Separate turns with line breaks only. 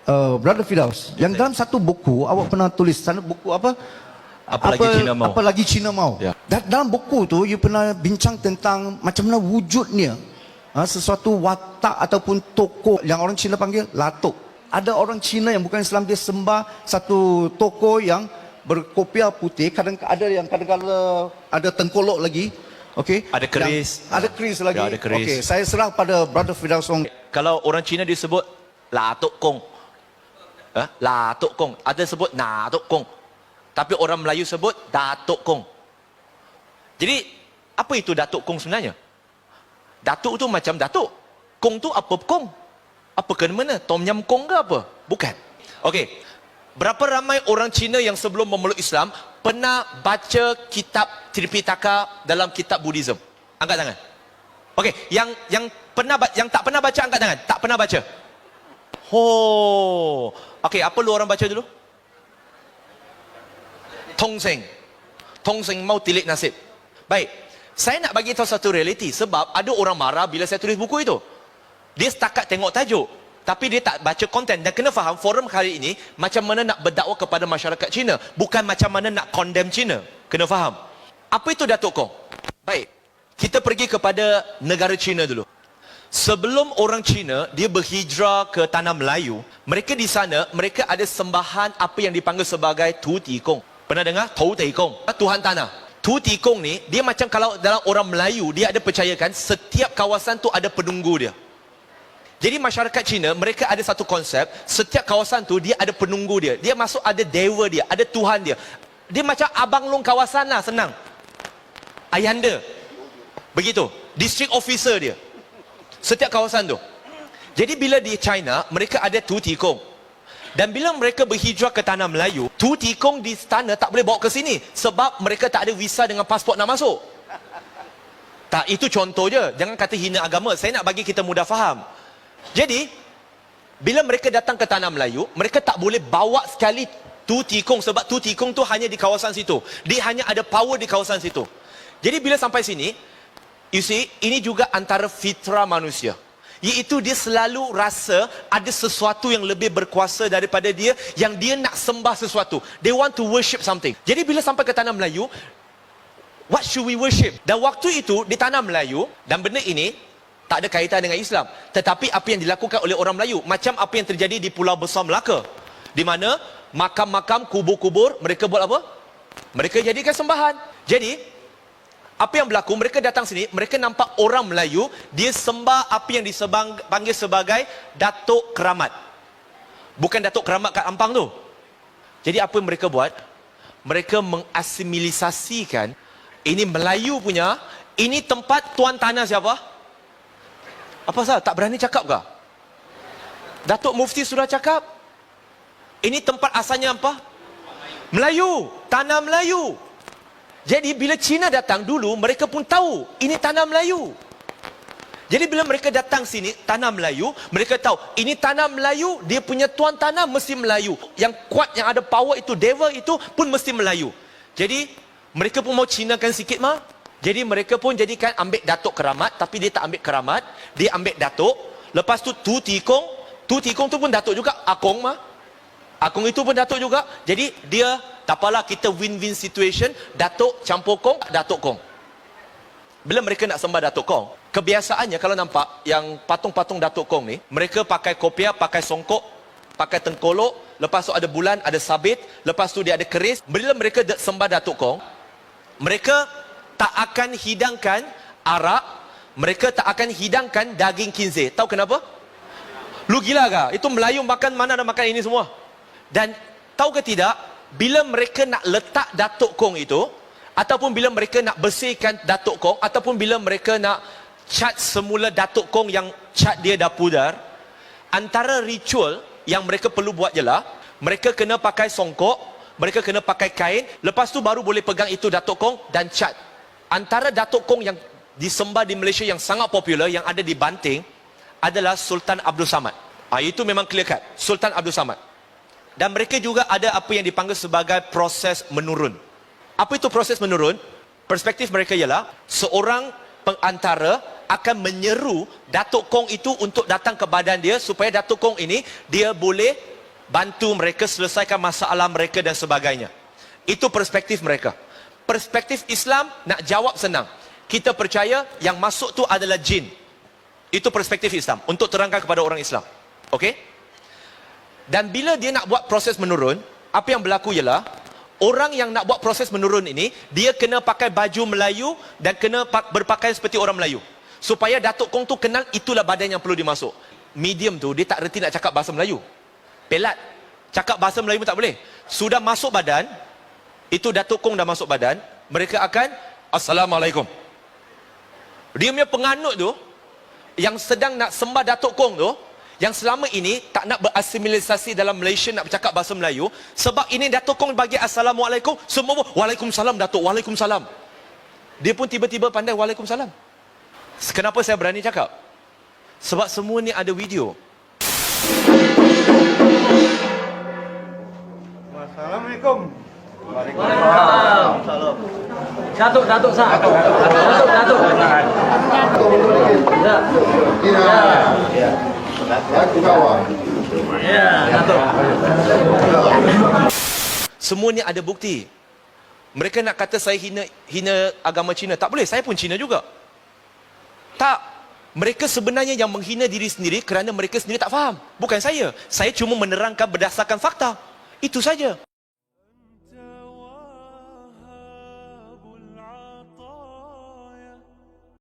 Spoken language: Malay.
Brother Firdaus, yang dalam satu buku awak pernah tulis sana buku apa?
Apalagi Cina mau.
Apalagi Cina mau.
Ya.
Dalam buku tu you pernah bincang tentang macam mana wujudnya sesuatu watak ataupun tokoh yang orang Cina panggil latuk. Ada orang Cina yang bukan Islam, dia sembah satu tokoh yang berkopiah putih, kadang-kadang ada tengkolok lagi. Okey.
Ada keris.
Ada keris lagi.
Ya, ada keris.
Okey, saya serah pada Brother Firdaus.
Kalau orang Cina disebut Latuk Kong. Latuk Kong. Ada sebut Natuk Kong. Tapi orang Melayu sebut Datuk Kong. Jadi, apa itu Datuk Kong sebenarnya? Datuk tu macam Datuk. Kong tu apa Kong? Apa ke mana? Tom Yam Kong ke apa? Bukan. Okey. Berapa ramai orang Cina yang sebelum memeluk Islam pernah baca kitab Tripitaka dalam kitab Buddhism? Angkat tangan. Okey, yang tak pernah baca angkat tangan. Tak pernah baca. Okey, apa lu orang baca dulu? Tong Seng mau tilik nasib. Baik. Saya nak bagi tahu satu realiti sebab ada orang marah bila saya tulis buku itu. Dia setakat tengok tajuk, tapi dia tak baca konten. Dan kena faham forum kali ini macam mana nak berdakwah kepada masyarakat Cina, bukan macam mana nak condemn Cina. Kena faham. Apa itu Datuk Kong? Baik. Kita pergi kepada negara Cina dulu. Sebelum orang Cina dia berhijrah ke tanah Melayu, mereka di sana mereka ada sembahan apa yang dipanggil sebagai Tu Ti Kong. Pernah dengar? Tu Ti Kong, Tuhan tanah. Tu Ti Kong ni dia macam kalau dalam orang Melayu dia ada percayakan setiap kawasan tu ada penunggu dia. Jadi masyarakat Cina mereka ada satu konsep, setiap kawasan tu dia ada penunggu dia. Dia masuk ada dewa dia, ada Tuhan dia. Dia macam abang long kawasan lah, senang. Ayahanda. Begitu. District officer dia. Setiap kawasan tu. Jadi bila di China, mereka ada Tu Ti Kong. Dan bila mereka berhijrah ke tanah Melayu, Tu Ti Kong di sana tak boleh bawa ke sini. Sebab mereka tak ada visa dengan pasport nak masuk. Tak, itu contoh je. Jangan kata hina agama. Saya nak bagi kita mudah faham. Jadi, bila mereka datang ke tanah Melayu, mereka tak boleh bawa sekali Tu Ti Kong. Sebab Tu Ti Kong tu hanya di kawasan situ. Dia hanya ada power di kawasan situ. Jadi bila sampai sini, you see, ini juga antara fitrah manusia. Iaitu dia selalu rasa ada sesuatu yang lebih berkuasa daripada dia, yang dia nak sembah sesuatu. They want to worship something. Jadi bila sampai ke tanah Melayu, what should we worship? Dan waktu itu di tanah Melayu, dan benda ini tak ada kaitan dengan Islam, tetapi apa yang dilakukan oleh orang Melayu, macam apa yang terjadi di Pulau Besar Melaka, di mana makam-makam, kubur-kubur, mereka buat apa? Mereka jadikan sembahan. Jadi apa yang berlaku, mereka datang sini, mereka nampak orang Melayu, dia sembah apa yang dipanggil sebagai Datuk Keramat. Bukan Datuk Keramat kat Ampang tu. Jadi apa yang mereka buat? Mereka mengasimilisasikan, ini Melayu punya, ini tempat tuan tanah siapa? Apa salah? Tak berani cakap ke? Datuk Mufti sudah cakap. Ini tempat asalnya apa? Melayu. Tanah Melayu. Jadi bila Cina datang dulu, mereka pun tahu ini tanah Melayu. Jadi bila mereka datang sini, tanah Melayu, mereka tahu ini tanah Melayu, dia punya tuan tanah mesti Melayu. Yang kuat, yang ada power itu, devil itu pun mesti Melayu. Jadi mereka pun mau Cinakan sikit mah. Jadi mereka pun jadikan ambil Datuk Keramat, tapi dia tak ambil Keramat, dia ambil Datuk. Lepas tu Tu Ti Kong, Tu Ti Kong tu pun Datuk juga, Akong mah. Akong itu pun Datuk juga. Jadi dia tak apalah, kita win-win situation. Datuk campur Kong, Datuk Kong. Bila mereka nak sembah Datuk Kong, kebiasaannya kalau nampak yang patung-patung Datuk Kong ni, mereka pakai kopiah, pakai songkok, pakai tengkolok, lepas tu ada bulan, ada sabit, lepas tu dia ada keris. Bila mereka sembah Datuk Kong, mereka tak akan hidangkan arak, mereka tak akan hidangkan daging kinzeh. Tahu kenapa? Lu gila ke? Itu Melayu makan, mana ada makan ini semua? Dan tahu ke tidak, bila mereka nak letak Datuk Kong itu, ataupun bila mereka nak bersihkan Datuk Kong, ataupun bila mereka nak cat semula Datuk Kong yang cat dia dah pudar, antara ritual yang mereka perlu buat ialah, mereka kena pakai songkok, mereka kena pakai kain, lepas tu baru boleh pegang itu Datuk Kong dan cat. Antara Datuk Kong yang disembah di Malaysia yang sangat popular, yang ada di Banting, adalah Sultan Abdul Samad. Itu memang clear cut, Sultan Abdul Samad. Dan mereka juga ada apa yang dipanggil sebagai proses menurun. Apa itu proses menurun? Perspektif mereka ialah seorang pengantara akan menyeru Datuk Kong itu untuk datang ke badan dia, supaya Datuk Kong ini dia boleh bantu mereka selesaikan masalah mereka dan sebagainya. Itu perspektif mereka. Perspektif Islam nak jawab senang. Kita percaya yang masuk tu adalah jin. Itu perspektif Islam untuk terangkan kepada orang Islam. Okey? Dan bila dia nak buat proses menurun, apa yang berlaku ialah orang yang nak buat proses menurun ini, dia kena pakai baju Melayu dan kena berpakaian seperti orang Melayu. Supaya Datuk Kong tu kenal itulah badan yang perlu dimasuk. Medium tu dia tak reti nak cakap bahasa Melayu. Pelat. Cakap bahasa Melayu pun tak boleh. Sudah masuk badan, itu Datuk Kong dah masuk badan, mereka akan Assalamualaikum. Dia punya penganut tu, yang sedang nak sembah Datuk Kong tu, yang selama ini tak nak berasimilasi dalam Malaysia nak bercakap bahasa Melayu, sebab ini Datuk Kong bagi Assalamualaikum, semua Waalaikumsalam Datuk, Waalaikumsalam. Dia pun tiba-tiba pandai Waalaikumsalam. Kenapa saya berani cakap? Sebab semua ni ada video.
Assalamualaikum.
Waalaikumsalam. Datuk sah. Datuk. Ya.
Aku kawan.
Ya, Datuk.
Semua ni ada bukti. Mereka nak kata saya hina agama Cina. Tak boleh, saya pun Cina juga. Tak. Mereka sebenarnya yang menghina diri sendiri kerana mereka sendiri tak faham. Bukan saya. Saya cuma menerangkan berdasarkan fakta. Itu saja.